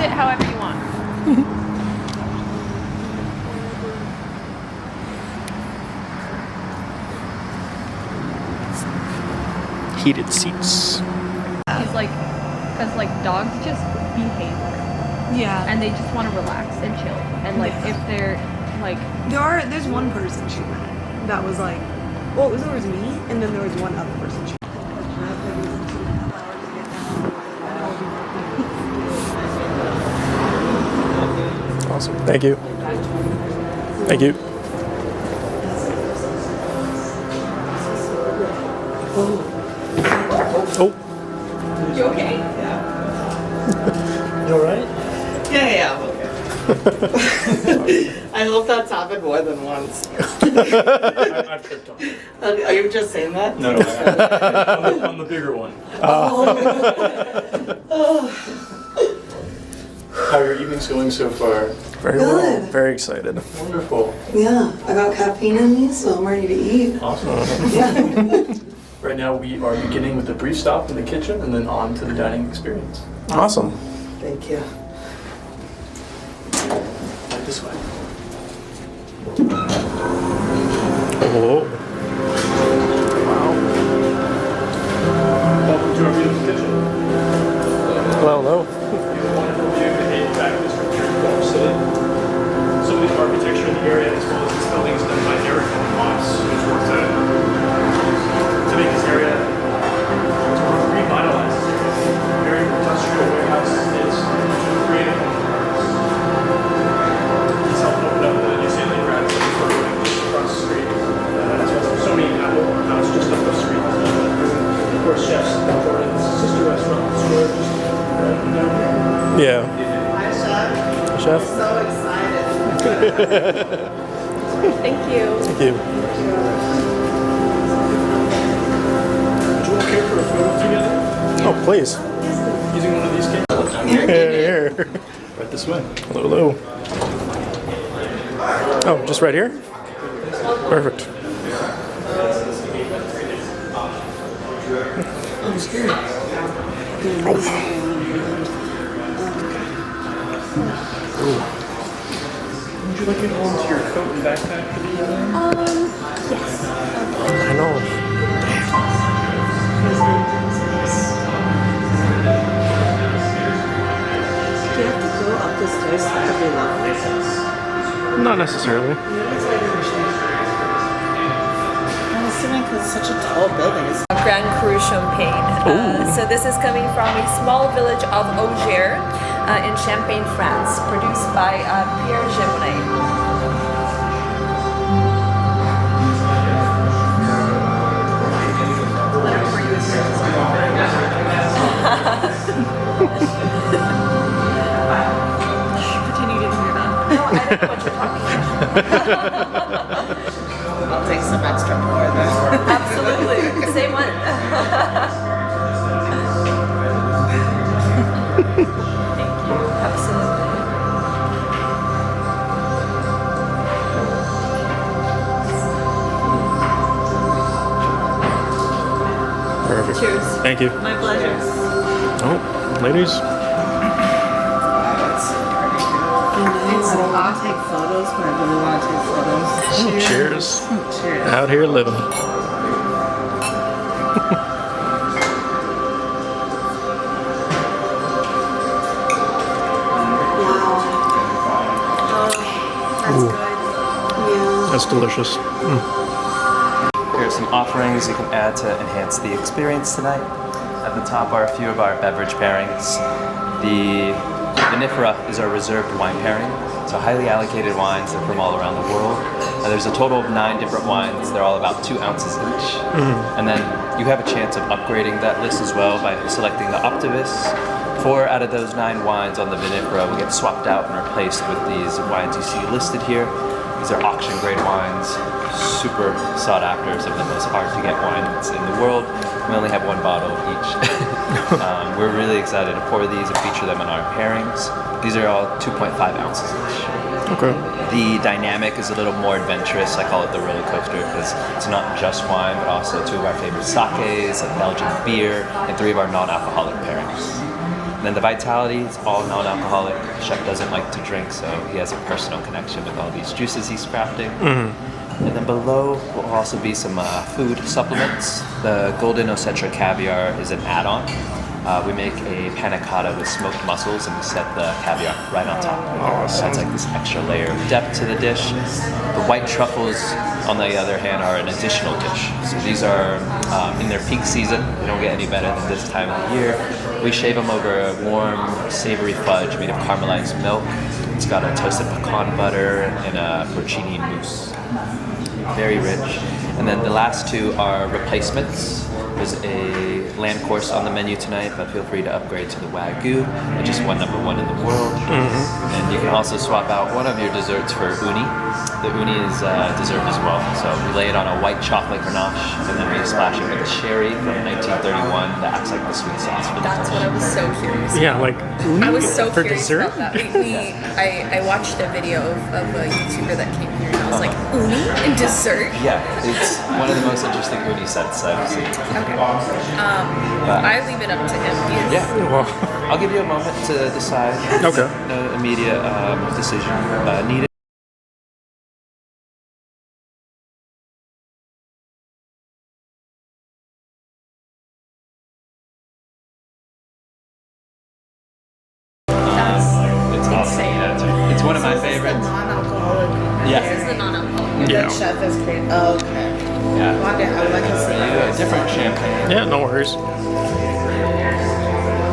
it however you want. Heated seats. He's like, because like dogs just behave. Yeah. And they just want to relax and chill. And like if they're like, There's one person she met that was like, well, there was me, and then there was one other person she met. Awesome. Thank you. Thank you. Oh. You okay? Yeah. You alright? Yeah, I'm okay. I hope that's happened more than once. I've tripped on it. Are you just saying that? No, on the bigger one. How are your evenings going so far? Very well. Very excited. Wonderful. Yeah, I got caffeine in me, so I'm ready to eat. Awesome. Yeah. Right now we are beginning with a brief stop in the kitchen and then on to the dining experience. Awesome. Thank you. Right this way. Oh. Welcome to our beautiful kitchen. Hello, hello. Wonderful view of the HVAC district here in Culver City. Some of the architecture in the area as well as this building is done by Jordan Kahn, who's worked to make this area, to revitalize this area. Very industrial warehouse is creative. He's helped open up the New Zealand grad center for across the street. As well as so many Apple house just up the street. Of course, chefs, Jordan's sister restaurant, Square, just down here. Yeah. Hi, Chef. Chef? So excited. thank you. Thank you. Would you all care for a photo together? Oh, please. Using one of these cameras? Here. Right this way. Hello, hello. Oh, just right here? Perfect. Would you like to hold to your coat and backpack for the evening? I know. Do you have to go up the stairs every level? Not necessarily. I'm assuming because it's such a tall building. It's Grand Cru Champagne. So this is coming from a small village of OGERS in Champagne, France, produced by PIERRE GIMONNET. Pretend you didn't hear that. No, I don't know what you're talking about. I'll take some extra pour then. Absolutely. Same one. Thank you. Absolutely. Perfect. Cheers. Thank you. My pleasure. Oh, ladies. I'll take photos, but I really want to take photos. Cheers. Cheers. Out here living. That's delicious. Here are some offerings you can add to enhance the experience tonight. At the top are a few of our beverage pairings. The vinifera is our reserved wine pairing. So highly allocated wines that are from all around the world. There's a total of 9 different wines. They're all about 2 ounces each. And then you have a chance of upgrading that list as well by selecting the Optimus. 4 out of those 9 wines on the vinifera will get swapped out and replaced with these wines you see listed here. These are auction grade wines, super sought after, some of the most hard to get wines in the world. We only have 1 bottle of each. We're really excited to pour these and feature them in our pairings. These are all 2.5 ounces each. Okay. The dynamic is a little more adventurous. I call it the roller coaster because it's not just wine, but also 2 of our favorite sakes, a Belgian beer, and 3 of our non-alcoholic pairings. And then the vitality, it's all non-alcoholic. Chef doesn't like to drink, so he has a personal connection with all these juices he's crafting. And then below will also be some food supplements. The golden ocetra caviar is an add-on. We make a panna cotta with smoked mussels and we set the caviar right on top. Awesome. Adds like this extra layer of depth to the dish. The white truffles, on the other hand, are an additional dish. So these are in their peak season. They don't get any better than this time of the year. We shave them over a warm, savory fudge made of caramelized milk. It's got a toasted pecan butter and a porcini mousse. Very rich. And then the last two are replacements. There's a lamb course on the menu tonight, but feel free to upgrade to the Wagyu. They just won #1 in the world. And you can also swap out one of your desserts for uni. The uni is dessert as well. So we lay it on a white chocolate ganache, and then we splash it with a sherry from 1931 that acts like the sweet sauce for the That's what I was so curious Yeah, like uni I was so for curious dessert. about that. I watched a video of a YouTuber that came here and I was like, uni and dessert? Yeah, it's one of the most interesting uni sets I've seen. Okay. I leave it up to him. He is- Yeah, Well, I'll give you a moment to decide. okay. No immediate decision needed. It's awesome. Yeah, it's one of my favorites. Non-alcoholic. Yeah. This is the non-alcoholic. And Yeah. then chef is great. Oh, okay. Yeah. Well, I would like to see A different champagne. Yeah, no worries.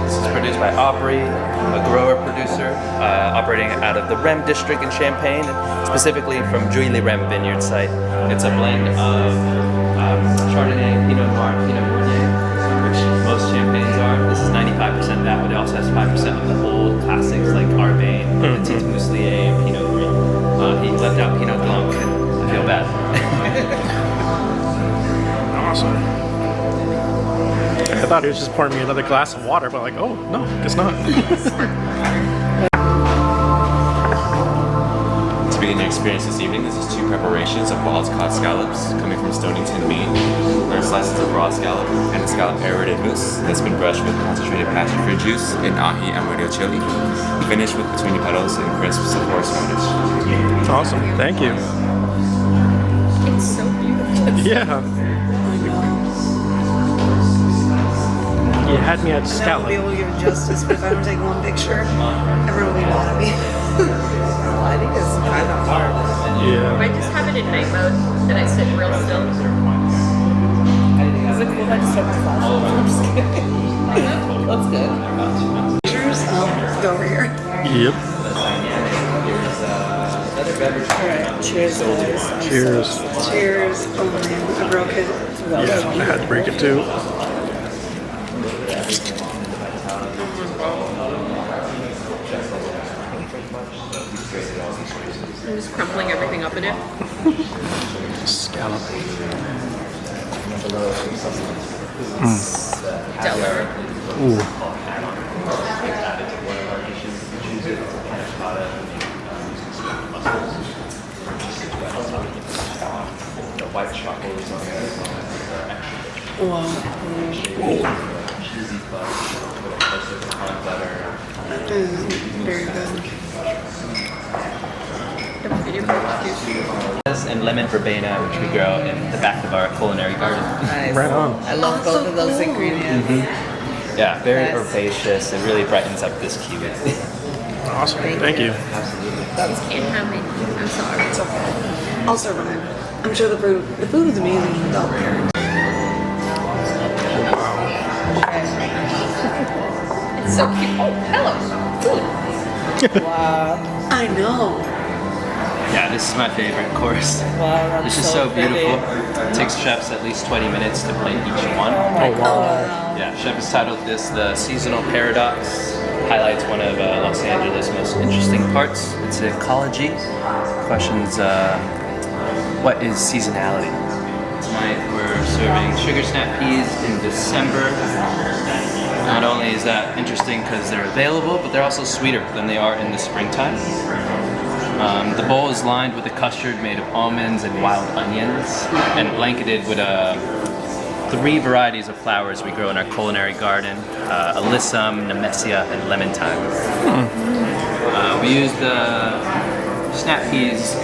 This is produced by AUBRY, a grower producer operating out of the REM district in Champagne, and specifically from JOUY-LES-REIMS vineyard site. It's a blend of Chardonnay, Pinot Noir, Pinot Meunier, which most champagnes are. This is 95% that, but it also has 5% of the old classics like Arbain, Petit Mouslier, and Pinot Gris. He left out Pinot Blanc, and I feel bad. Awesome. I thought he was just pouring me another glass of water, but like, oh, no, guess not. To begin your experience this evening, this is 2 preparations of wild-caught scallops coming from Stonington, Maine. There are slices of raw scallop and a scallop aerated mousse that's been brushed with concentrated passion fruit juice and ají amarillo chili, finished with petunia petals and crisps of horseradish. Awesome, thank you. It's so beautiful. Yeah. You had me at I'll be scallop. able to give it justice, but if I don't take one picture, everyone will be mad at me. Well, I think it's kind of hard. Yeah. I just have it in night mode and I sit real still. Is it cool if I just start the flash? I'm just kidding. That's good. Pictures, go over here. Yep. Alright, cheers guys. Cheers. Cheers. Oh man, I broke it. Yeah, I had to break it too. I'm just crumpling everything up in it. Scallop. Stellar. Ooh. White chocolate is on cheesy fudge with a toasted pecan butter. Very good. And lemon verbena, which we grow in the back of our culinary garden. Nice. Right on. I love both of those ingredients. Yeah, very Yes. herbaceous. It really brightens up this kiwi. Awesome, thank you. Can't have it. I'm sorry. It's okay. I'll survive. I'm sure the food is amazing without parents. It's so cute. Oh, hello. Food. Wow. I know. Yeah, this is my favorite course. Wow, that's This is so pretty. beautiful. It takes chefs at least 20 minutes to plate each one. Oh, wow. Yeah, chef has titled this the seasonal paradox. Highlights one of Los Angeles' most interesting parts. It's ecology. Questions what is seasonality? Tonight we're serving sugar snap peas in December. Not only is that interesting because they're available, but they're also sweeter than they are in the springtime. The bowl is lined with a custard made of almonds and wild onions and blanketed with a 3 varieties of flowers we grow in our culinary garden: alyssum, nemesia, and lemon thyme. We use the snap peas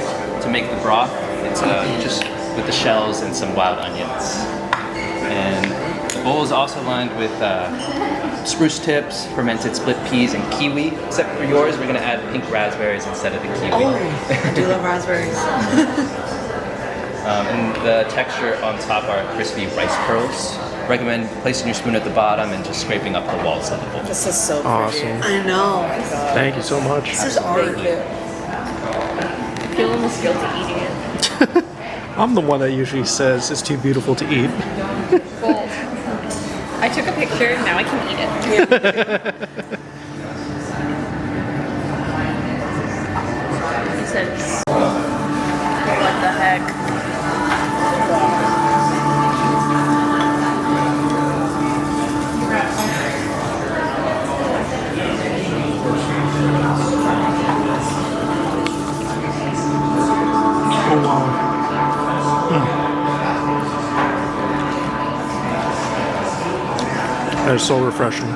to make the broth. It's just with the shells and some wild onions. And the bowl is also lined with spruce tips, fermented split peas, and kiwi. Except for yours, we're gonna add pink raspberries instead of the kiwi. Oh, I do love raspberries. And the texture on top are crispy rice pearls. Recommend placing your spoon at the bottom and just scraping up the walls of the bowl. This is so pretty. Awesome. I know. Thank you so much. This is art. I feel almost guilty eating it. I'm the one that usually says it's too beautiful to eat. Well, I took a picture, now I can eat it. He said, what the heck? Oh wow. That is so refreshing.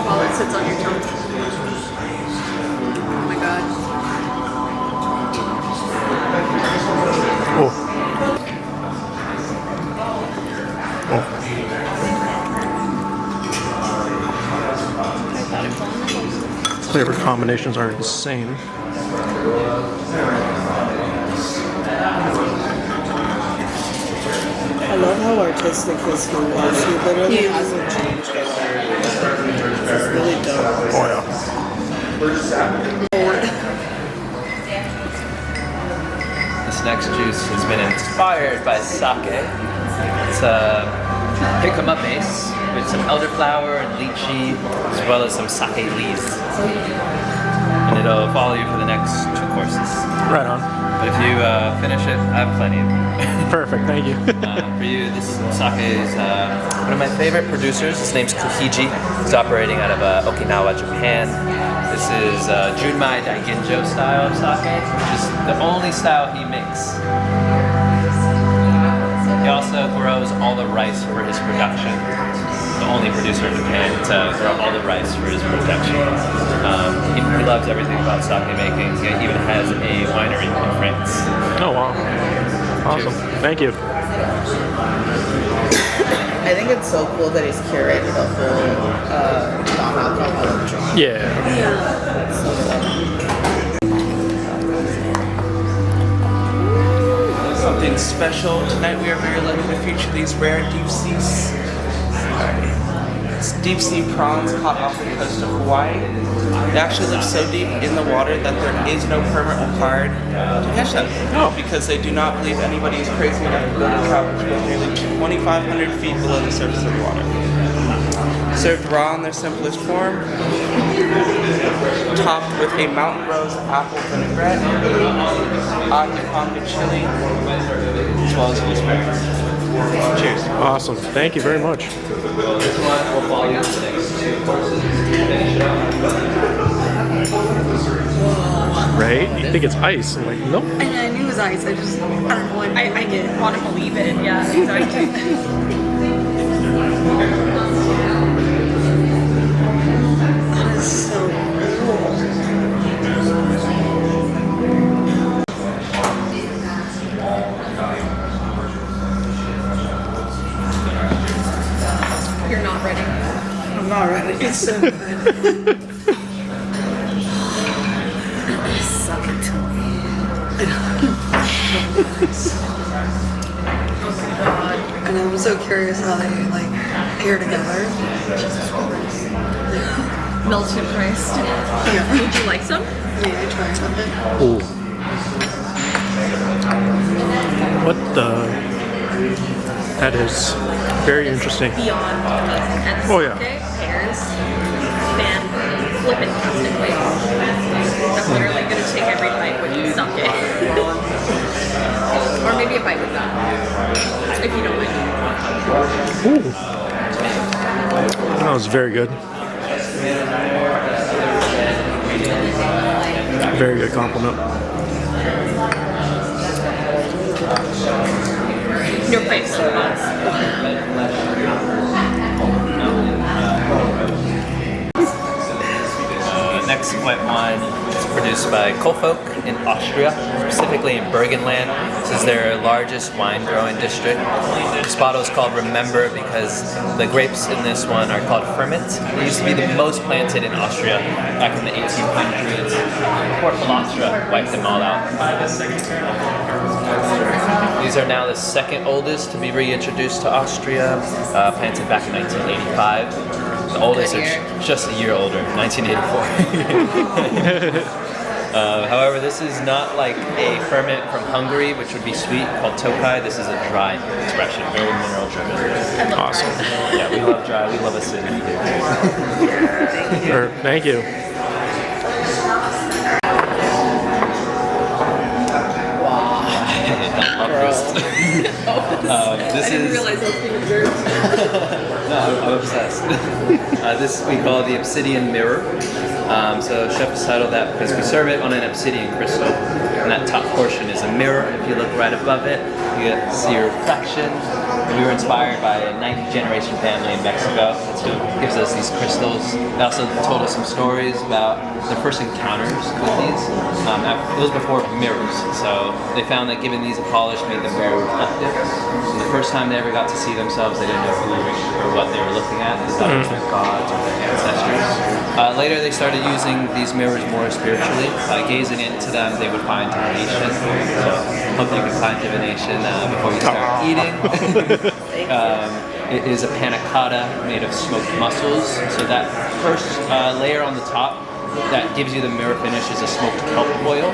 While it sits on your tongue. Oh my god. Oh. Flavor combinations are insane. I love how artistic his food is. He literally hasn't changed it. It's really dope. Oh yeah. This next juice has been inspired by sake. It's a jicama base with some elderflower and lychee, as well as some sake leaves. And it'll follow you for the next 2 courses. Right on. But if you finish it, I have plenty of it. Perfect, thank you. For you, this sake is one of my favorite producers. His name's KUHEIJI. He's operating out of Okinawa, Japan. This is Junmai Daiginjo style of sake, which is the only style he makes. He also grows all the rice for his production. The only producer in Japan to grow all the rice for his production. He loves everything about sake making. He even has a winery in France. Oh wow. Awesome. Cheers. Thank you. I think it's so cool that he's curated a whole non-alcoholic drink. Yeah. Something special. Tonight we are very lucky to feature these rare deep seas. It's deep sea prawns caught off the coast of Hawaii. They actually live so deep in the water that there is no permit required to catch them. Oh. Because they do not believe anybody is crazy enough to build a trout which goes nearly 2,500 feet below the surface of the water. Served raw in their simplest form, topped with a mountain rose apple vinaigrette, Akiponga chili, as well as gooseberries. Cheers. Awesome. Thank you very much. This one will follow you for the next 2 courses. Finish it up. Right? You think it's ice? I'm like, nope. And I knew it was ice. I just, I don't know what I didn't want to believe it, yeah, exactly. That is so cool. You're not ready. I'm not ready. It's so good. Suck it to me. Oh my god. And I'm so curious how they like pair together. Melted rice. Yeah. Would you like some? Yeah, I tried something. Oh. What the? That is very interesting. Beyond and Oh, yeah. sake, pears, fan, flippin' fantastic. I'm literally gonna take every bite when you sunk it. Or maybe a bite with that, if you don't mind. Ooh. That was very good. Very good compliment. Your face. Next white wine is produced by KOLFOK in Austria, specifically in Burgenland. This is their largest wine growing district. This bottle is called Remember because the grapes in this one are called FURMINT. They used to be the most planted in Austria back in the 1800s. Port Austria wiped them all out. These are now the second oldest to be reintroduced to Austria, planted back in 1985. The oldest are just a year older, 1984. However, this is not like a ferment from Hungary, which would be sweet, called Tokai. This is a dry expression, very mineral driven. Awesome. Yeah, we love dry. We love acidity here. Thank you. This I didn't is. realize I was being observed. No, I'm obsessed. This we call the obsidian mirror. So chef has titled that because we serve it on an obsidian crystal, and that top portion is a mirror. If you look right above it, you get to see your reflection. We were inspired by a 9th generation family in Mexico. That's who gives us these crystals. They also told us some stories about their first encounters with these. It was before mirrors, so they found that giving these a polish made them very reflective. So the first time they ever got to see themselves, they didn't know who or what they were looking at. They thought it was their gods or their ancestors. Later, they started using these mirrors more spiritually. By gazing into them, they would find divination. So hope you can find divination before you start eating. It is a panna cotta made of smoked mussels. So that first layer on the top that gives you the mirror finish is a smoked kelp oil.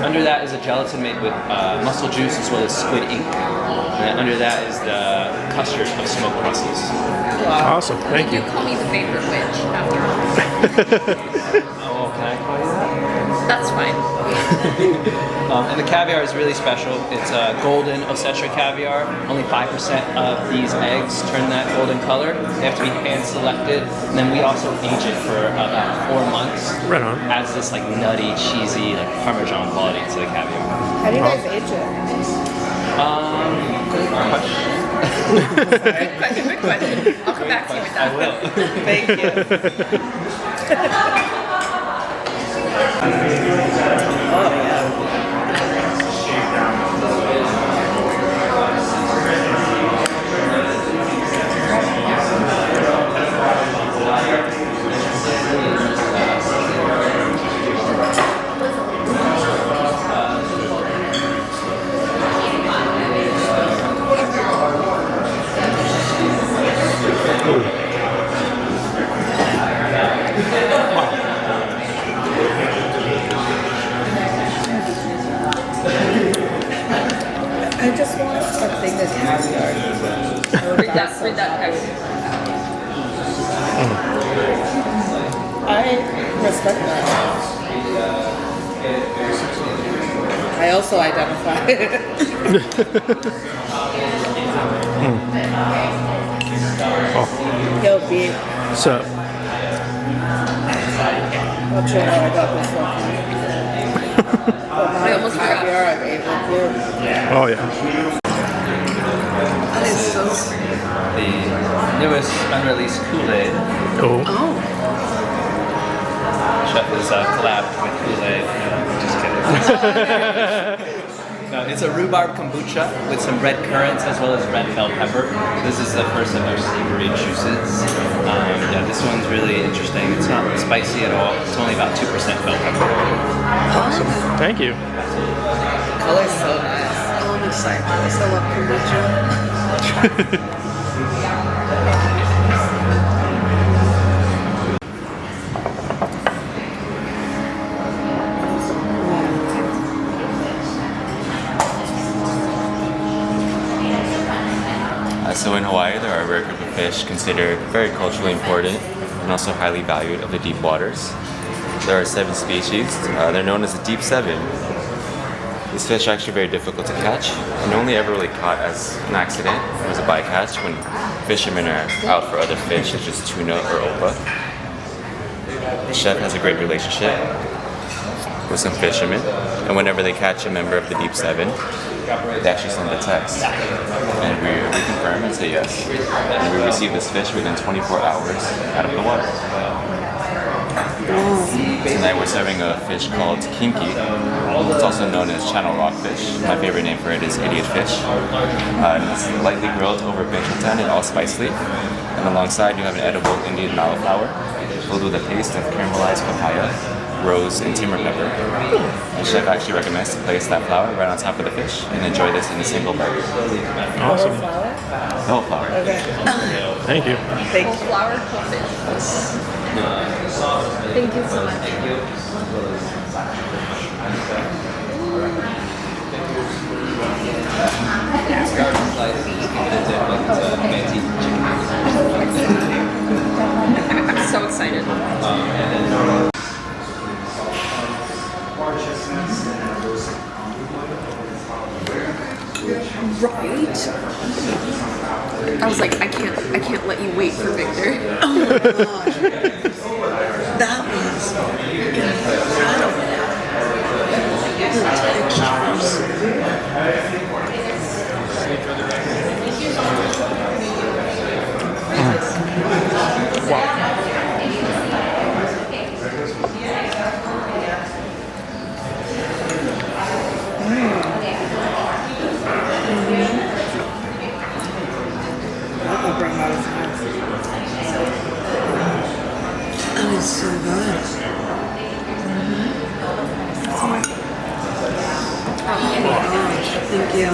Under that is a gelatin made with mussel juice as well as squid ink. And under that is the custard of smoked mussels. Awesome. Thank you. You call me the favorite witch after all. Oh, can I call you that? That's fine. And the caviar is really special. It's golden Osetra caviar. Only 5% of these eggs turn that golden color. They have to be hand selected. And then we also age it for about 4 months. Right on. Adds this like nutty, cheesy, like Parmesan quality to the caviar. How do you guys age it? Good question. Good question. I'll come back to you with that. I will. Thank you. I just want something that's caviar. Read that text. I respect that. I also identify. Yo, B. So, I'll show you how I got this one. I almost forgot. Caviar I've ate with you. oh yeah. That is so The newest unreleased Kool-Aid. Cool. Chef is collabed with Kool-Aid. Just kidding. No, it's a rhubarb kombucha with some red currants as well as red bell pepper. This is the first of their savory juices. Yeah, this one's really interesting. It's not spicy at all. It's only about 2% bell pepper. Awesome. Thank you. The color's so nice. I'm excited. I love kombucha. So in Hawaii, there are a rare group of fish considered very culturally important and also highly valued of the deep waters. There are 7 species. They're known as the deep 7. These fish are actually very difficult to catch and only ever really caught as an accident. It was a bycatch when fishermen are out for other fish such as tuna or opah. The chef has a great relationship with some fishermen, and whenever they catch a member of the deep 7, they actually send a text. And we confirm and say yes. And we receive this fish within 24 hours out of the water. Tonight we're serving a fish called kinky. It's also known as channel rockfish. My favorite name for it is idiot fish. It's lightly grilled over Vespertine and allspice leaf. And alongside you have an edible Indian mallow flower filled with a paste of caramelized papaya, rose, and timber pepper. The chef actually recommends to place that flour right on top of the fish and enjoy this in a single bite. Awesome. The whole flour. Okay. Thank you. Thank Whole you. flour, whole fish. Thank you so much. I'm so excited. Right? I was like, I can't let you wait for Victor. Oh my gosh. That was incredible. The textures. That is so good. Oh my gosh, thank you.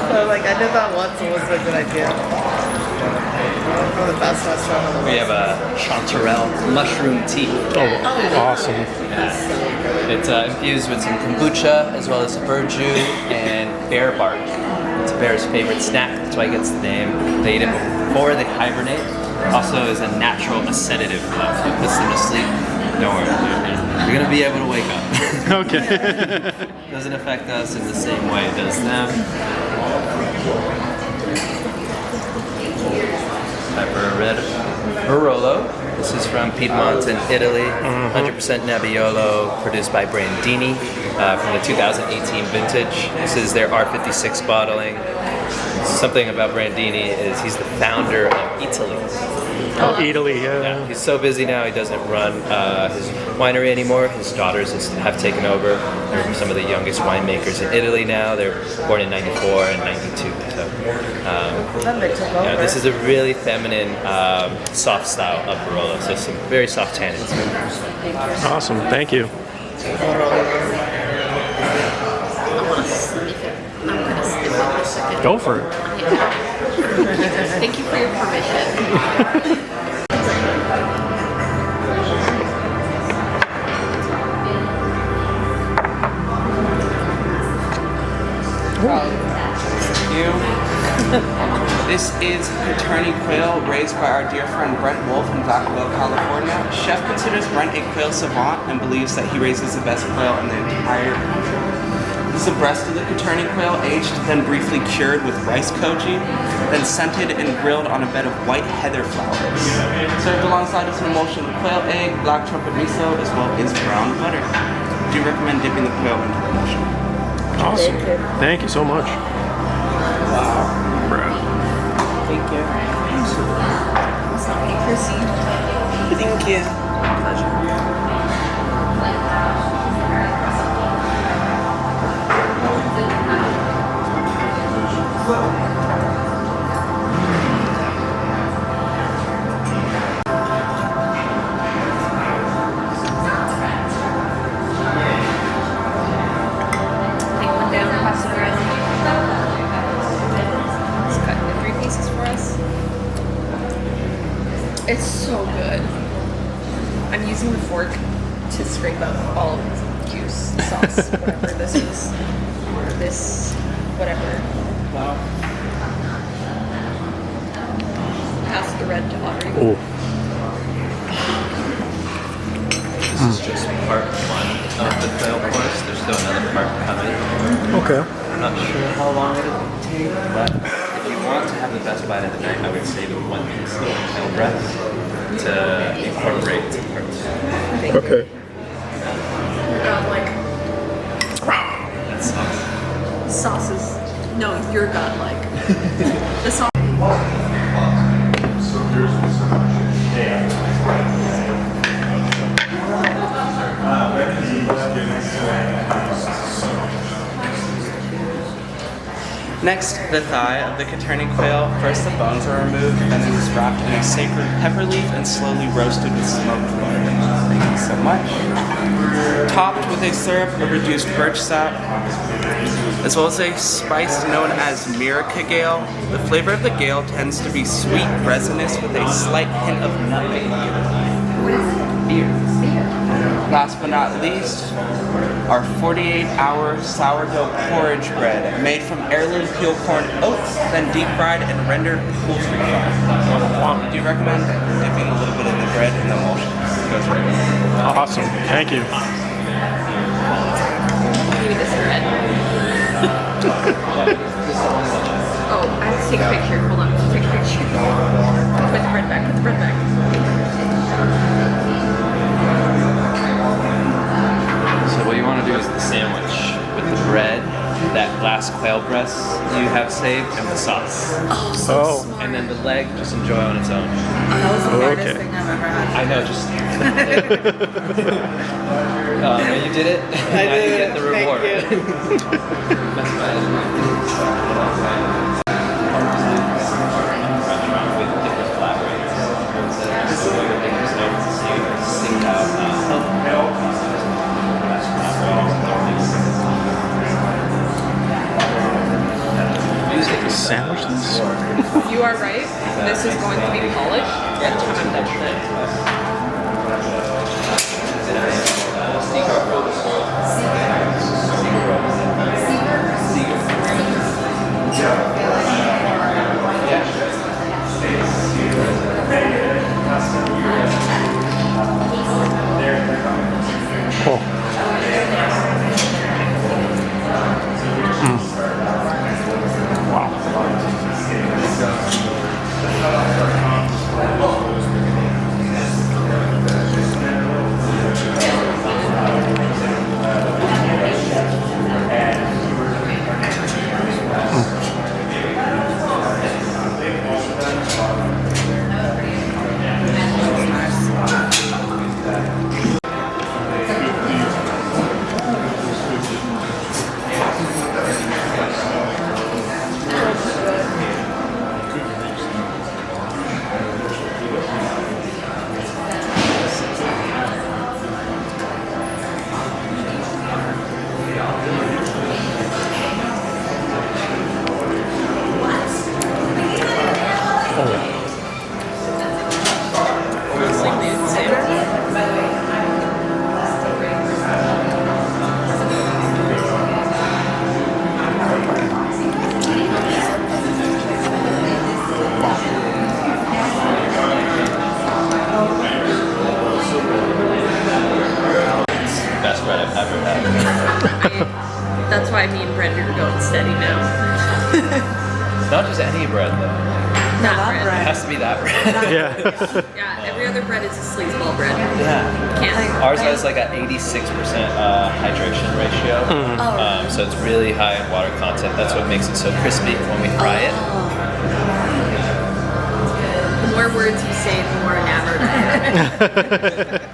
So like I did that once, it was a good idea. One of the best restaurants. We have a chanterelle mushroom tea. Oh, awesome. It's infused with some kombucha as well as BIRCH and bear bark. It's a bear's favorite snack, that's why it gets the name. They eat it before they hibernate. Also is a natural sedative. It puts them to sleep. Don't worry, you're gonna be able to wake up. Okay. Doesn't affect us in the same way it does them. Pepper red Barolo. This is from Piedmont in Italy. 100% Nebbiolo, produced by Brandini from the 2018 vintage. This is their R56 bottling. Something about Brandini is he's the founder of Italy. Oh, Italy, yeah. He's so busy now, he doesn't run his winery anymore. His daughters have taken over. They're some of the youngest winemakers in Italy now. They're born in 94 and 92. So, Then they took over. this is a really feminine, soft style of Barolo. So some very soft tannins. Awesome. Thank you. I'm gonna sniff it for a second. Go for it. Thank you for your permission. This is Coturnic quail raised by our dear friend Brent Wolf in Vacaville, California. Chef considers Brent a quail savant and believes that he raises the best quail in the entire country. This is the breast of the Coturnic quail, aged, then briefly cured with rice koji, then scented and grilled on a bed of white heather flowers. Served alongside of some emulsion of quail egg, black trumpet miso, as well as brown butter. Do you recommend dipping the quail into the emulsion? Awesome. Thank you so much. Wow. Bruh. Thank you. Proceed. Thank you. Take one down, pass it around. Let's cut into 3 pieces for us. It's so good. I'm using the fork to scrape up all of the juice, sauce, whatever this is. This, whatever. Wow. Pass the red to Audrey. Oh. This is part one of the quail course. There's still another part coming. Okay. I'm not sure how long it'll take, but if you want to have the best bite of the night, I would save one piece of quail breast to incorporate to part two. Okay. Godlike. That sauce. Sauces. No, you're godlike. The sauce. Next, the thigh of the Coturnic quail. First, the bones are removed, and then it's wrapped in a sacred pepper leaf and slowly roasted with smoked butter. Thank you so much. Topped with a syrup of reduced birch sap, as well as a spice known as Miraca Gale. The flavor of the gale tends to be sweet, resinous, with a slight hint of nutmeg. Beer. Last but not least, our 48-hour sourdough porridge bread, made from heirloom peel corn oats, then deep fried and rendered poultry farm. Do you recommend dipping a little bit in the bread and the emulsion? Goes right in. Awesome. Thank you. Give me this bread. Oh, I have to take a picture. Hold on. Take a picture. Put the bread back. Put the bread back. So what you want to do is the sandwich with the bread, that glass quail breast you have saved, and the sauce. Oh. And then the leg, just enjoy on its own. That was the hardest Okay. thing I've ever had. I know, just... and you did it, now you get the reward. That's fine. With different flavorings. This is one of the things to sing out Sandwich this? You are right. This is going to be polished and time done with it. Oh. best bread I've ever had. That's why me and Brenda are going steady now. Not just any bread though. Not that bread. It has to be that bread. Yeah. Yeah, every other bread is a sleazeball bread. Yeah. Can't. Ours has like an 86% hydration ratio. So it's really high in water content. That's what makes it so crispy when we fry it. The more words you say, the more enamored I am.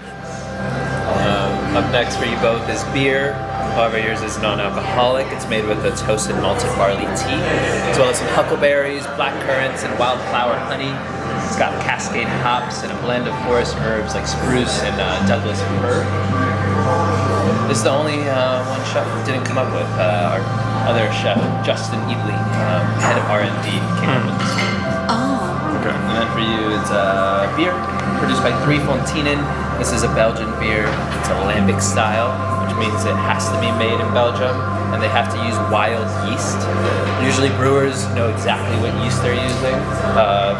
Up next for you both is beer. However, yours is non-alcoholic. It's made with a toasted malted barley tea, as well as some huckleberries, black currants, and wildflower honey. It's got cascade hops and a blend of forest herbs like spruce and Douglas fir. This is the only one chef didn't come up with. Our other chef, Justin Ely, head of R&D, came up with this one. Okay. And then for you, it's beer produced by 3 Fontinen. This is a Belgian beer. It's a lambic style, which means it has to be made in Belgium. and they have to use wild yeast. Usually brewers know exactly what yeast they're using.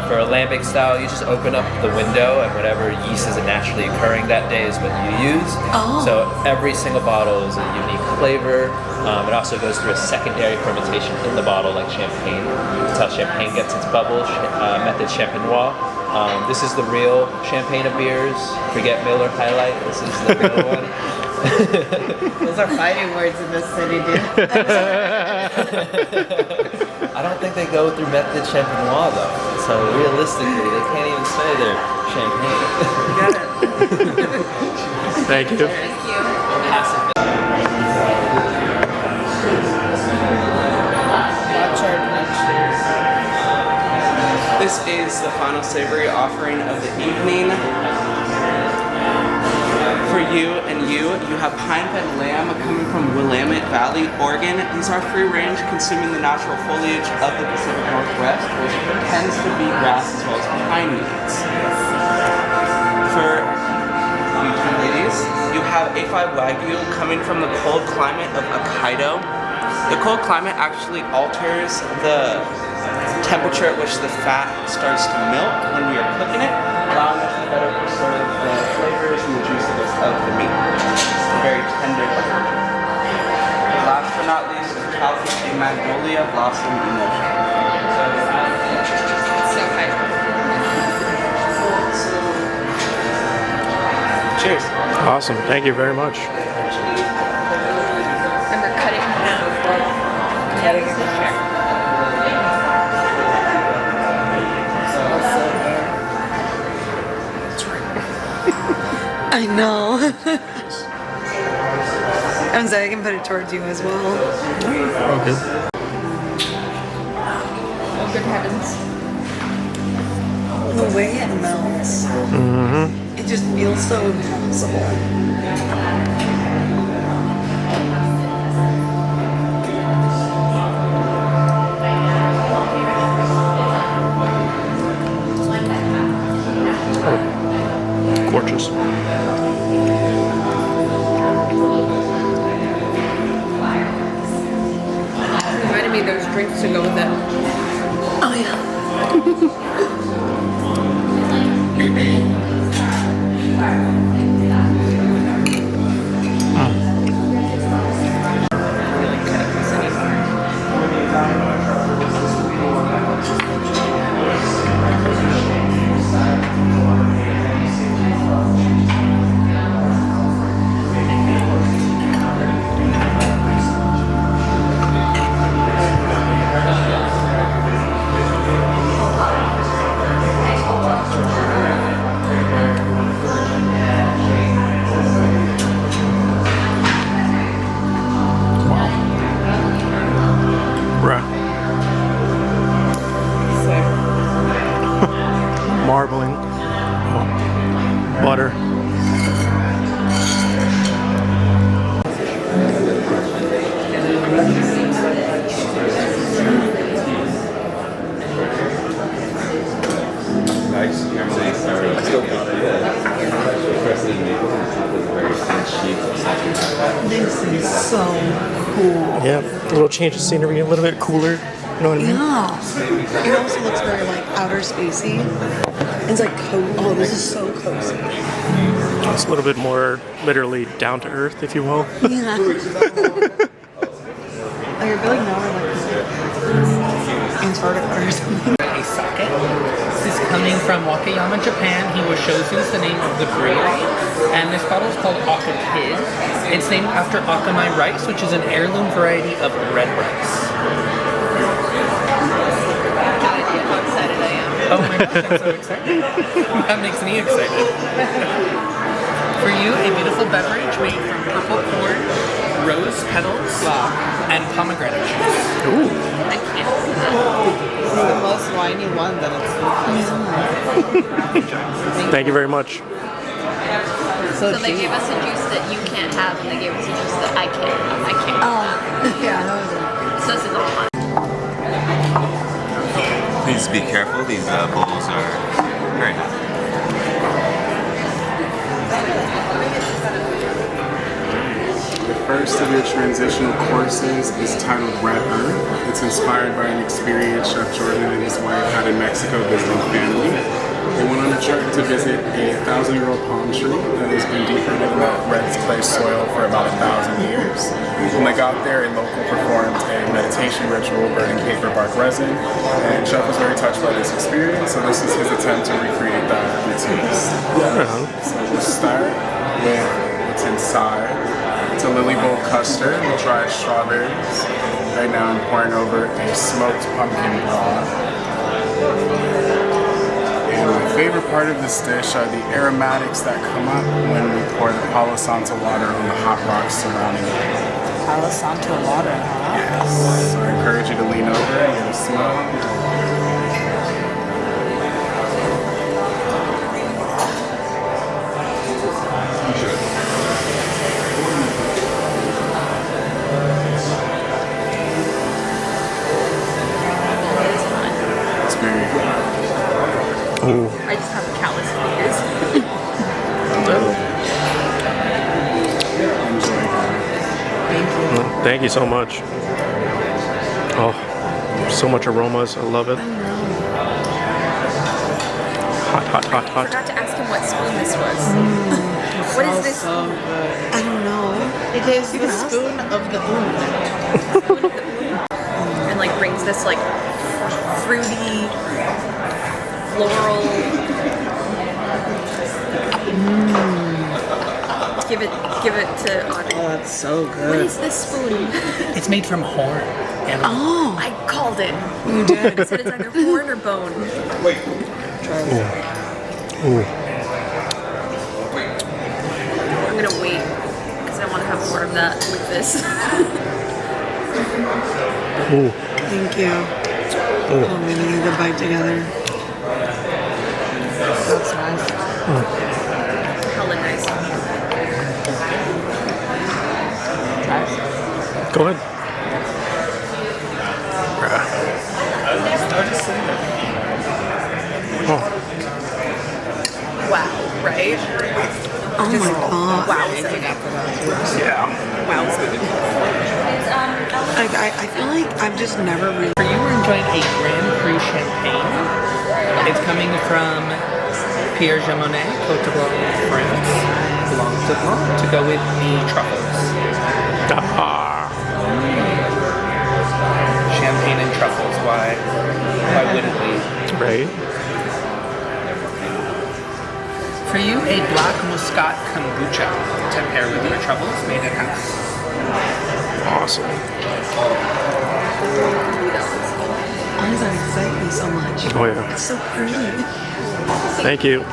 For alembic style, you just open up the window and whatever yeast is naturally occurring that day is what you use. So every single bottle is a unique flavor. It also goes through a secondary fermentation in the bottle like champagne. That's how champagne gets its bubbles, method champenois. This is the real champagne of beers. Forget Miller Highlight, this is the real one. Those are fighting words in this city, dude. I don't think they go through method champenois though. So realistically, they can't even say they're champagne. Got it. Thank you. This is the final savory offering of the evening. For you and you have pine-fed lamb coming from Willamette Valley, Oregon. These are free-range, consuming the natural foliage of the Pacific Northwest, which tends to be grass as well as pine needs. For you two ladies, you have A5 Wagyu coming from the cold climate of Hokkaido. The cold climate actually alters the temperature at which the fat starts to melt when we are cooking it, allowing us to better preserve the flavors and the juiciness of the meat. Very tender. Last but not least, is a magnolia blossom emulsion. So high. Cheers. Awesome. Thank you very much. Remember cutting in half. Cutting in half. I know. I'm sorry, I can put it towards you as well. Okay. Oh, good heavens. The way it melts, it just feels so impossible. Gorgeous. Reminded me of those drinks to go with it. Oh yeah. Marbling. Oh. Butter. This is so cool. Yeah, a little change of scenery, a little bit cooler. You know what I mean? Yeah. It also looks very like outer spacey. It's like oh, this is so cozy. It's a little bit more literally down to earth, if you will. Yeah. Oh, you're feeling now we're like Antarctica or something. A sake. This is coming from Wakayama, Japan. Higoshozu is the name of the brewery. And this bottle is called Aka Kid. It's named after akamai rice, which is an heirloom variety of red rice. How excited I am. Oh my gosh, I'm so excited. That makes me excited. For you, a beautiful beverage made from purple corn, rose petals, and pomegranate juice. Ooh. I can't. It's the most winey one that it's Thank you very much. So they gave us a juice that you can't have, and they gave us a juice that I can't have. I can't. Oh, yeah, that was it. So this is all mine. Please be careful, these bowls are very hot. The first of your transitional courses is titled Red Earth. It's inspired by an experience Chef Jordan and his wife had in Mexico visiting family. They went on a trip to visit a 1,000-year-old palm tree that has been deep rooted in that red clay soil for about 1,000 years. When they got there, a local performed a meditation ritual burning paper bark resin, and Chef was very touched by this experience, so this is his attempt to recreate that routine. So we'll start with what's inside. It's a lily bowl custard with dried strawberries. Right now I'm pouring over a smoked pumpkin broth. And my favorite part of this dish are the aromatics that come up when we pour the Palo Santo water on the hot rocks surrounding it. Palo Santo water, huh? Yes. So I encourage you to lean over and get a smell. I just have callous fingers. Thank you so much. Oh, so much aromas. I love it. Hot, hot, hot, I hot. forgot to ask him what spoon this was. What is this? So good. I don't know. It is the spoon of the moon. And like brings this like fruity, floral. Give it to Audrey. Oh, that's so What good. is this spoon? It's made from horn. Oh, I called it. You did. I said it's either horn or bone. Try it. Ooh. I'm gonna wait because I want to have more of that with this. Ooh. Thank you. Ooh. Oh, we need to bite together. That's nice. Hella nice. Go ahead. Oh. Wow, right? Oh my god. Wow. Yeah. Like, I feel like I've just never really. For you, we're enjoying a Grand Cru champagne. It's coming from Pierre GIMONNET, Côte d'Ivoire, France. Blanc de Blanc to go with the truffles. Champagne and truffles, why wouldn't we? Right. For you, a black muscat kombucha to pair with your truffles made at house. Awesome. Why does that excite me so much? Oh yeah. It's so pretty. Thank you.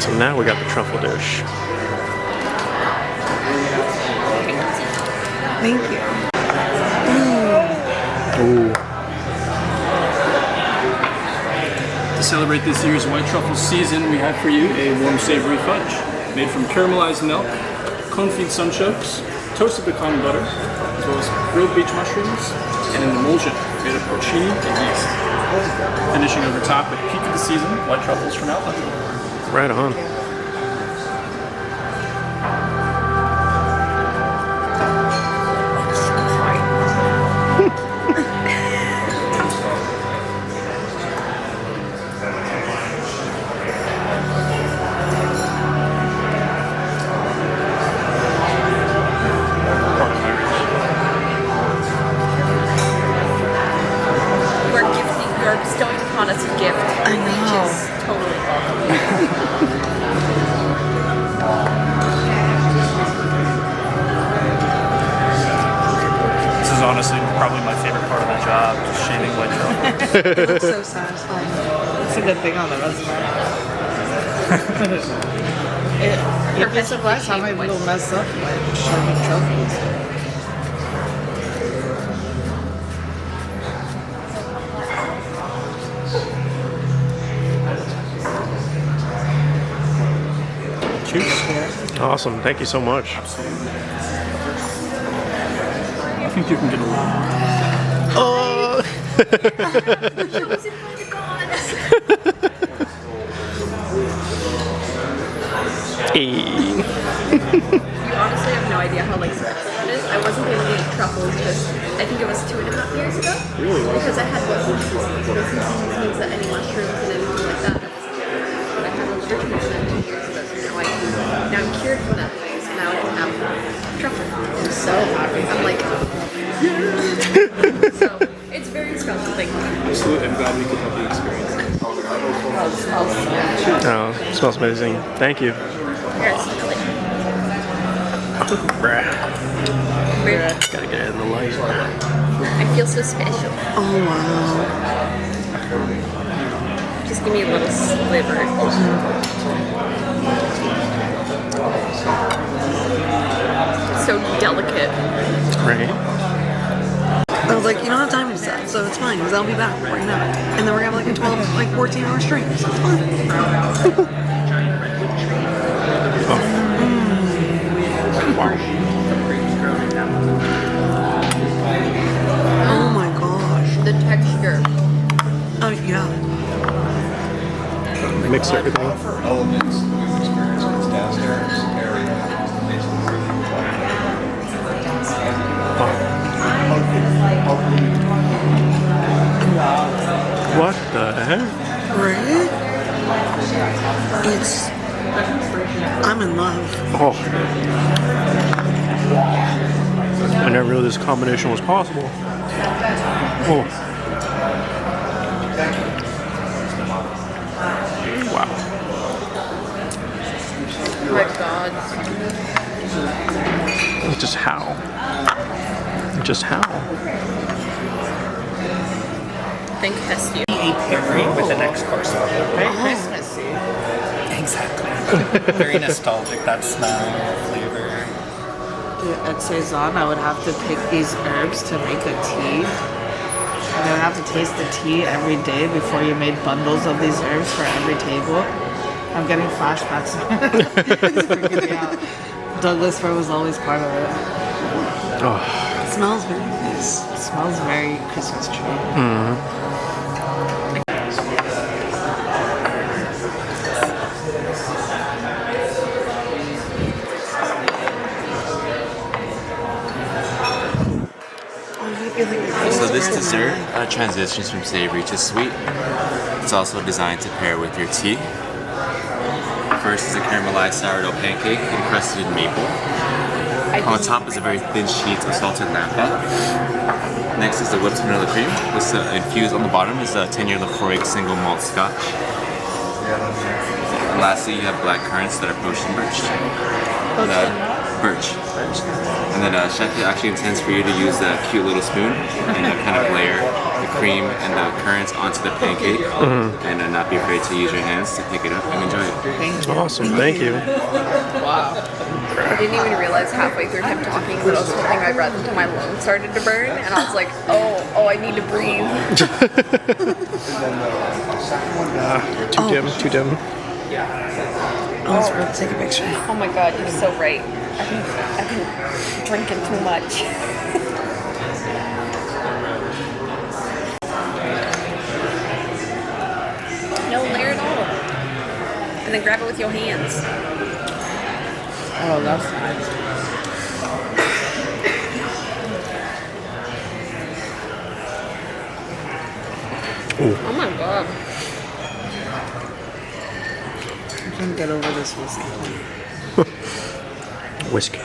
So now we got the truffle dish. Thank you. Ooh. To celebrate this year's white truffle season, we have for you a warm savory fudge made from caramelized milk, confit sunchokes, toasted pecan butter, as well as grilled beach mushrooms, and an emulsion made of porcini and yeast. Finishing over top with peak of the season white truffles from Alpha. Right on. You're bestowing upon us a gift, which is totally welcome. This is honestly probably my favorite part of my job, just shaving white truffle. It looks so satisfying. It's a good thing on the resume. You'd be surprised how many people mess up like shaving truffles. Cheers. Awesome. Thank you so much. I think you can get along. Oh. Hey. sometimes means that any mushrooms and anything like that. But I had a liver transplant 2 years ago, so now I'm cured from that thing, so now I can have truffle. I'm so happy. I'm like, so it's very special. Thank you. Absolutely, I'm glad we could help you experience it. Oh, it smells amazing. Thank you. Here's smell it. Gotta get it in the light. I feel so special. Oh wow. Just give me a little sliver. So delicate. Right. I was like, you don't have time to set, so it's fine, because I'll be back right now. And then we're gonna have like a 12, like 14-hour stream, so it's fine. Oh my gosh. The texture. Oh yeah. Mix everything. Elements of experience when it's downstairs area. What the heck? Right? It's... I'm in love. Oh. I never knew this combination was possible. Oh. Wow. Oh my god. Just how? Just how? Thank Hestia. A pairing with the next course. Very Christmassy. Exactly. Very nostalgic, that smell, flavor. At Saison, I would have to pick these herbs to make a tea. And I would have to taste the tea every day before you made bundles of these herbs for every table. I'm getting flashbacks. It's freaking me out. Douglas fir was always part of it. Oh. It smells very nice. It smells very Christmas tree. Mm-hmm. So this dessert transitions from savory to sweet. It's also designed to pair with your tea. First is a caramelized sourdough pancake encrusted in maple. On top is a very thin sheet of salted napa. Next is the whipped vanilla cream. This infused on the bottom is a 10-year Lafroig single malt scotch. And lastly, you have black currants that are poached and birched. Birch. And then Chef actually intends for you to use a cute little spoon and kind of layer the cream and the currants onto the pancake, and not be afraid to use your hands to pick it up and enjoy it. Awesome, thank you. Wow. I didn't even realize halfway through him talking that I was holding my breath until my lungs started to burn, and I was like, oh, I need to breathe. Too dim, too dim. I was about to take a picture. Oh my god, you're so right. I've been drinking too much. No, layer it all. And then grab it with your hands. Oh, that's nice. Oh my god. I can't get over this whiskey. Whiskey.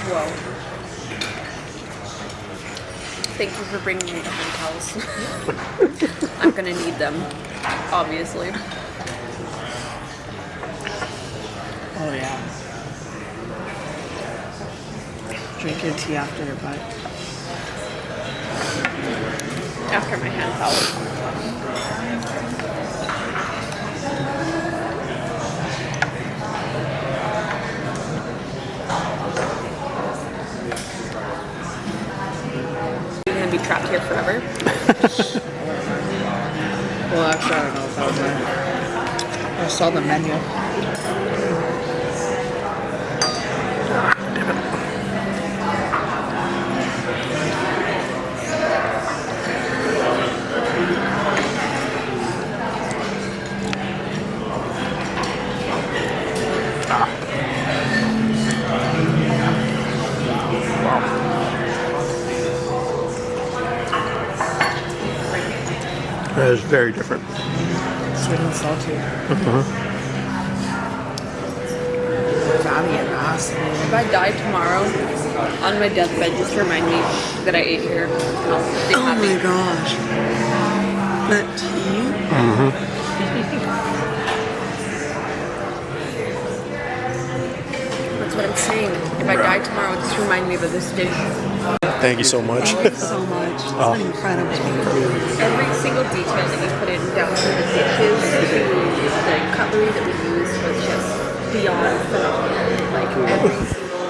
Whoa. Thank you for bringing me the hotels. I'm gonna need them, obviously. Oh yeah. Drink your tea after your bite. After my hand towel. You're gonna be trapped here forever. Well, actually, I don't know if that was right. I saw the menu. is very different. Sweet and salty. Fatty and acid. If I die tomorrow, on my deathbed, just remind me that I ate here. I'll be Oh happy. my gosh. That tea? That's what I'm saying. If I die tomorrow, just remind me of this dish. Thank you so much. Thank you so much. It's been incredible. Every single detail that you put in, down to the dishes, to the cutlery that we use, was just beyond phenomenal. Like every single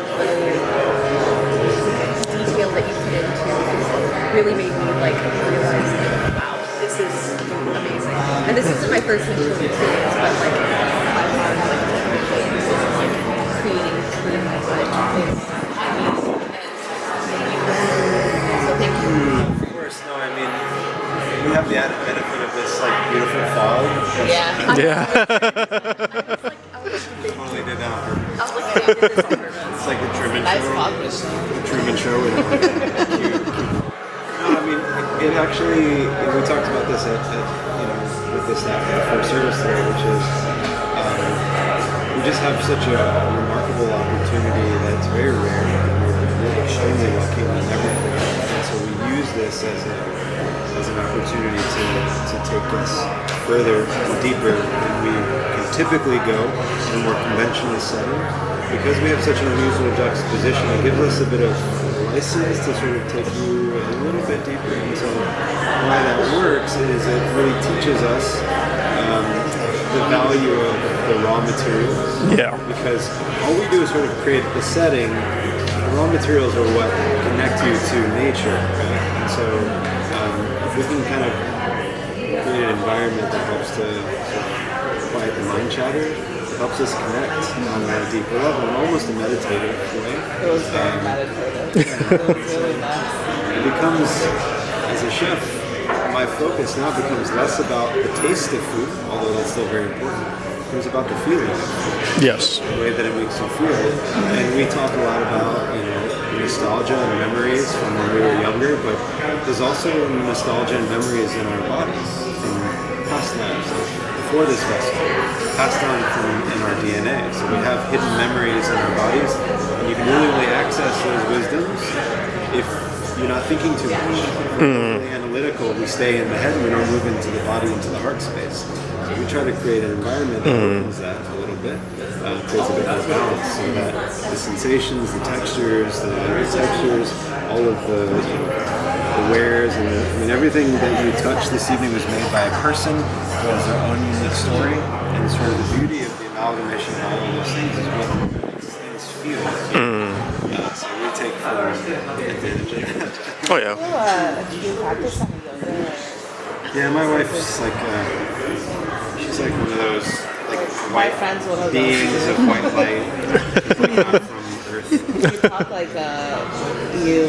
detail that you put into it really made me like realize, like, wow, this is amazing. And this isn't my first Michelin experience, but like my heart, like this is like creating food. So thank you. Of course, no, I mean, we have the added benefit of this like beautiful fog. Yeah. Yeah. Totally did that on purpose. I was like, I did this on purpose. It's like the Truman Nice Show. fog. The Truman Show. No, I mean, it actually. We talked about this at with the staff at the first service today, which is we just have such a remarkable opportunity that's very rare. And we're extremely lucky on everything. And so we use this as an opportunity to take us further and deeper than we can typically go in a more conventional setting. Because we have such an unusual juxtaposition, it gives us a bit of license to sort of take you a little bit deeper. And so why that works is it really teaches us the value of the raw materials. Yeah. Because all we do is sort of create the setting. The raw materials are what connect you to nature, right? And so if we can kind of create an environment that helps to quiet the mind chatter, it helps us connect on a deeper level, almost a meditative way. It was very meditative. It was really nice. It becomes, as a chef, my focus now becomes less about the taste of food, although that's still very important. It becomes about the feeling of food. Yes. The way that it makes you feel. And we talk a lot about, nostalgia and memories from when we were younger, but there's also nostalgia and memories in our bodies from past lives, before this vessel, passed on in our DNA. So we have hidden memories in our bodies, and you can only access those wisdoms if you're not thinking too much. If we're really analytical, we stay in the head and we don't move into the body, into the heart space. So we try to create an environment that opens that a little bit, creates a bit more balance so that the sensations, the textures, all of the wares, and everything that you touch this evening was made by a person who has their own unique story, and sort of the beauty of the amalgamation of all of those things is what makes things feel like. So we take full advantage of that. Oh yeah. Do you practice some yoga? Yeah, my wife's like, she's like one of those like My friend's one of those. beings of white light. She's like not from Earth. You talk like you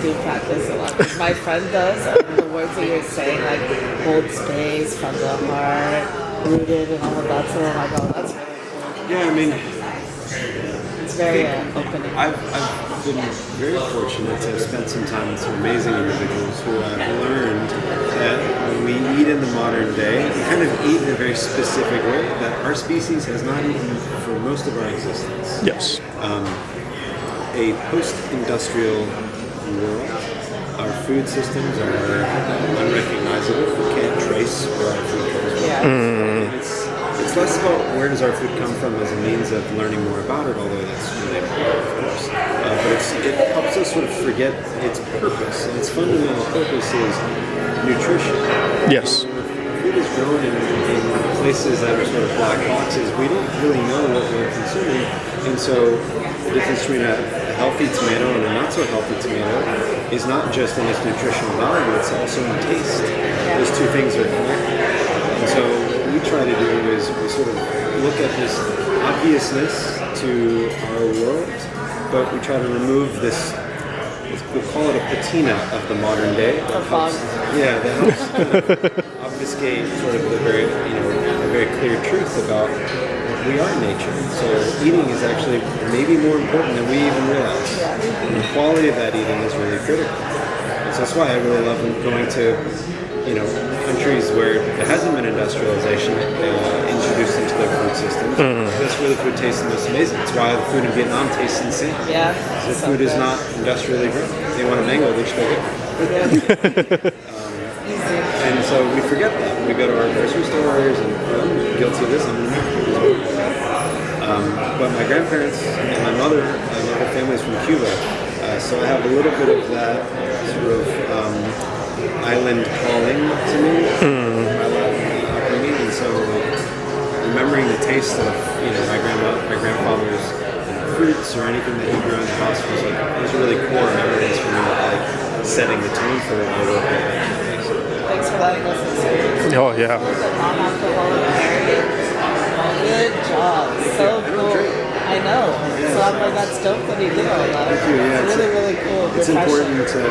do practice a lot. My friend does, and the words that you're saying, like hold space from the heart, rooted, and all of that. So I'm like, oh, that's really cool. Yeah, I mean, It's very opening. I've been very fortunate to have spent some time with some amazing individuals who have learned that when we eat in the modern day, we kind of eat in a very specific way that our species has not eaten for most of our existence. Yes. A post-industrial world, our food systems are unrecognizable. We can't trace where our food comes from. Yeah. And it's less about where does our food come from as a means of learning more about it, although that's really important, of course. But it helps us sort of forget its purpose, and its fundamental purpose is nutrition. Yes. Food is grown in places that are sort of black boxes. We don't really know what we're consuming, and so the difference between a healthy tomato and a not so healthy tomato is not just in its nutritional value, it's also in taste. Those two things are connected. And so what we try to do is we sort of look at this obviousness to our world, but we try to remove this, we'll call it a patina of the modern day. That helps kind of obfuscate sort of the very, a very clear truth about we are nature. So eating is actually maybe more important than we even realize. And the quality of that eating is really critical. And So that's why I really love going to, you know, countries where there hasn't been industrialization introduced into their food system. That's where the food tastes the most amazing. That's why the food in Vietnam tastes insane. Yeah. The food is not industrially grown. They want a mango, they just go get it. And so we forget that. We go to our grocery stores and I'm guilty of this. I'm an American as well. But my grandparents and my mother, my whole family's from Cuba. So I have a little bit of that sort of island calling to me, my Latin upbringing, and so remembering the taste of my grandfather's fruits or anything that he grew in the house was like those are really core memories for me, like setting the tone for my work. Thanks for letting us listen. Oh yeah. Good job. So cool. I know. So I'm like, that's dope that he did all that. Thank you. Yeah, it's really, really cool. It's important to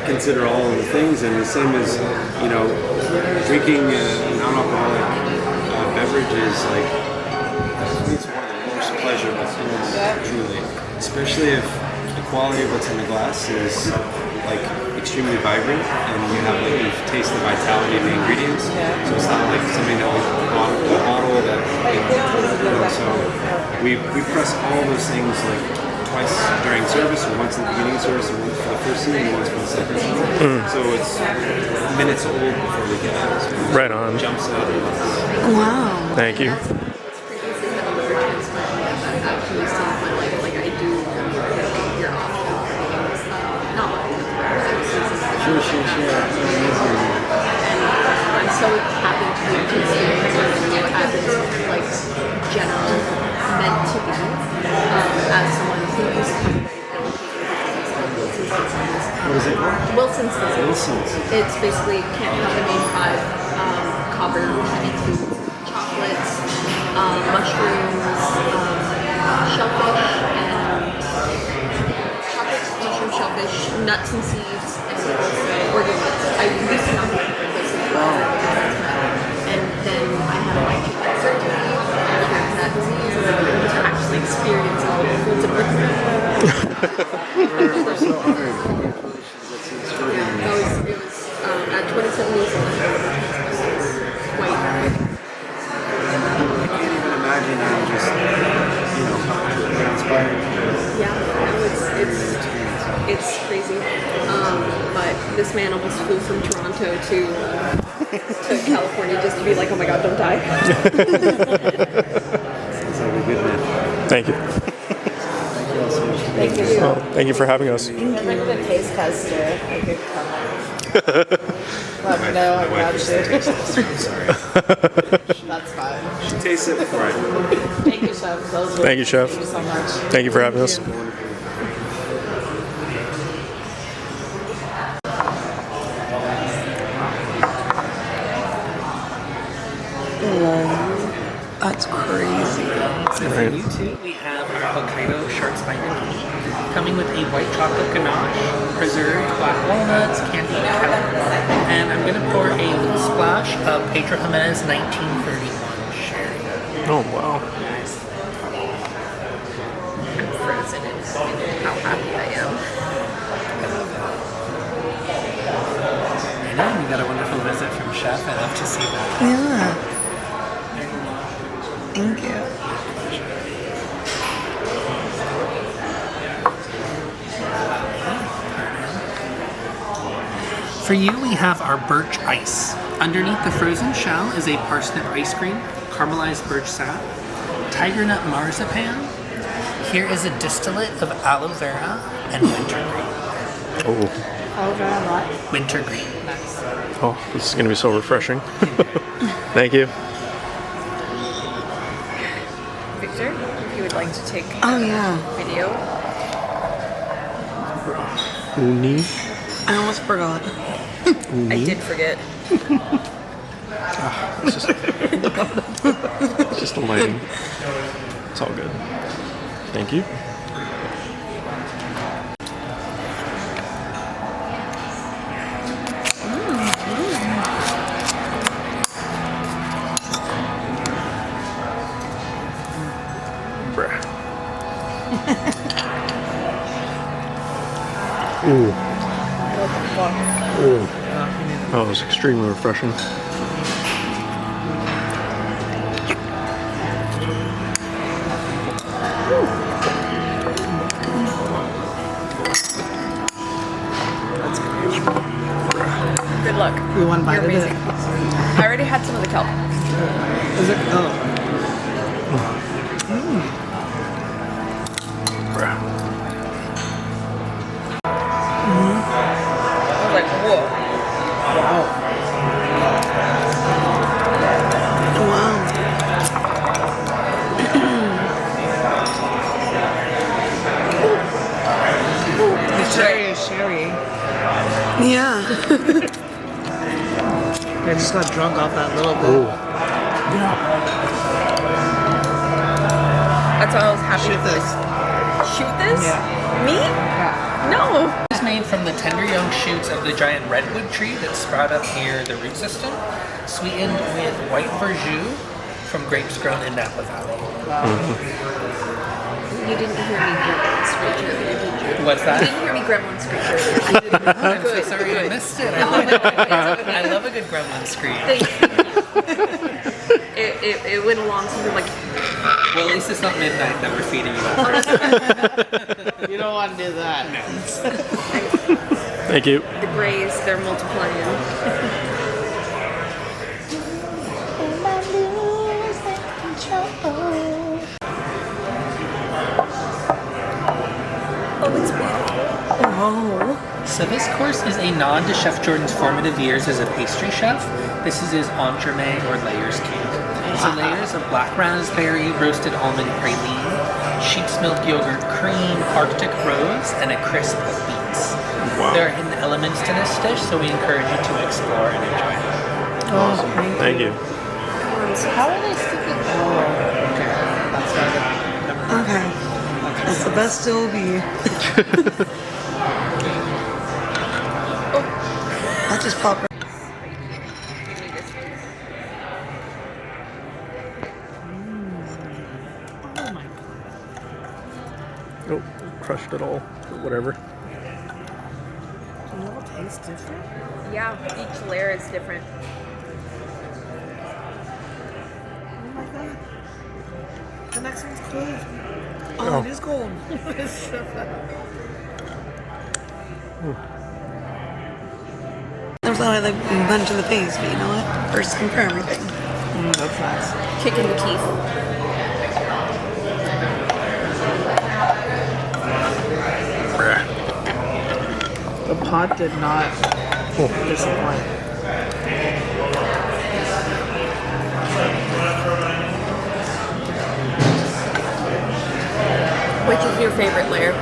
consider all of the things, and the same as drinking non-alcoholic beverages, like it's one of the most pleasurable things, truly. Especially if the quality of what's in the glass is like extremely vibrant, and you taste the vitality of the ingredients. So it's not like something that we bought in a bottle that so we press all those things like twice during service, or once in the beginning of service, or once for the first scene, and once for the second scene. So it's minutes old before we get out. So right on. Jumps out. Wow. Thank you. Sure. I'm so happy to experience it as it's like general meant to be. As someone who is What is it called? Wilson's disease. Wilson's. It's basically can't contaminate 5 copper heavy foods, chocolates, mushrooms, shellfish, and chocolates, mushrooms, shellfish, nuts and seeds, and organoids. I used to not be able to those things, and then I had like surgery and cured that disease, and then to actually experience all the foods and We're so honored. That's extraordinary. It was at 27 years old. It was quite I can't even imagine how just, inspired. Yeah, it's crazy. But this man almost flew from Toronto to California just to be like, oh my god, don't die. Sounds like a good man. Thank you. Thank you all so much. Thank you. Oh, thank you for having us. I'm like the taste tester. I could come. Let me know. I got you. Sorry. That's fine. She tastes it before I do. Thank you, Chef. Thank you, Chef. Thank you so much. Thank you for having us. That's crazy. So for you two, we have our Hokkaido short spine tea, coming with a white chocolate ganache, preserved black walnuts, candied cacao, and I'm gonna pour a little splash of Pedro Jimenez 1931 sherry. Oh wow. I'm frozen in how happy I am. I know, we got a wonderful visit from Chef. I love to see that. Yeah. Thank you. For you, we have our birch ice. Underneath the frozen shell is a parsnip ice cream, caramelized birch sap, tiger nut marzipan. Here is a distillate of aloe vera and wintergreen. Oh. Aloe vera and what? Wintergreen. Oh, this is going to be so refreshing. Thank you. Victor, if you would like to take video. Uni. I almost forgot. I did forget. It's just the lighting. It's all good. Thank you. Ooh. Oh, it was extremely refreshing. Good luck. We won by You're the amazing. I already had some of the kelp. Is it? Oh. I was like, whoa. Wow. The cherry is sherry. Yeah. I just got drunk off that little bit. That's why I was happy. Shoot this. Shoot this? Yeah. Me? No. It's made from the tender young shoots of the giant redwood tree that sprout up near the root system, sweetened with white verjus from grapes grown in Napa Valley. You didn't hear me gremlin screech earlier, did you? What's that? You didn't hear me gremlin screech earlier. I'm so sorry I missed it. I love a good gremlin scream. It went along something like. Well, at least it's not midnight that we're feeding you. You don't want to do that. Thank you. The grays, they're multiplying. Oh, it's beautiful. Oh. So this course is a nod to Chef Jordan's formative years as a pastry chef. This is his entremet or layers cake. So layers of black raspberry, roasted almond praline, sheep's milk yogurt cream, Arctic rose, and a crisp of beets. Wow. There are hidden elements to this dish, so we encourage you to explore and enjoy it. Awesome. Thank you. How are they sticking? Oh, okay. That's not good. Okay. That's the best it'll be. That just popped. Oh, crushed it all. Whatever. They all taste different. Yeah, each layer is different. Oh my god. The next one's cold. Oh, it is cold. There's a lot of like bun to the face, but you know what? First time for everything. That's nice. Kick in the teeth. The pot did not disappoint. Which is your favorite layer?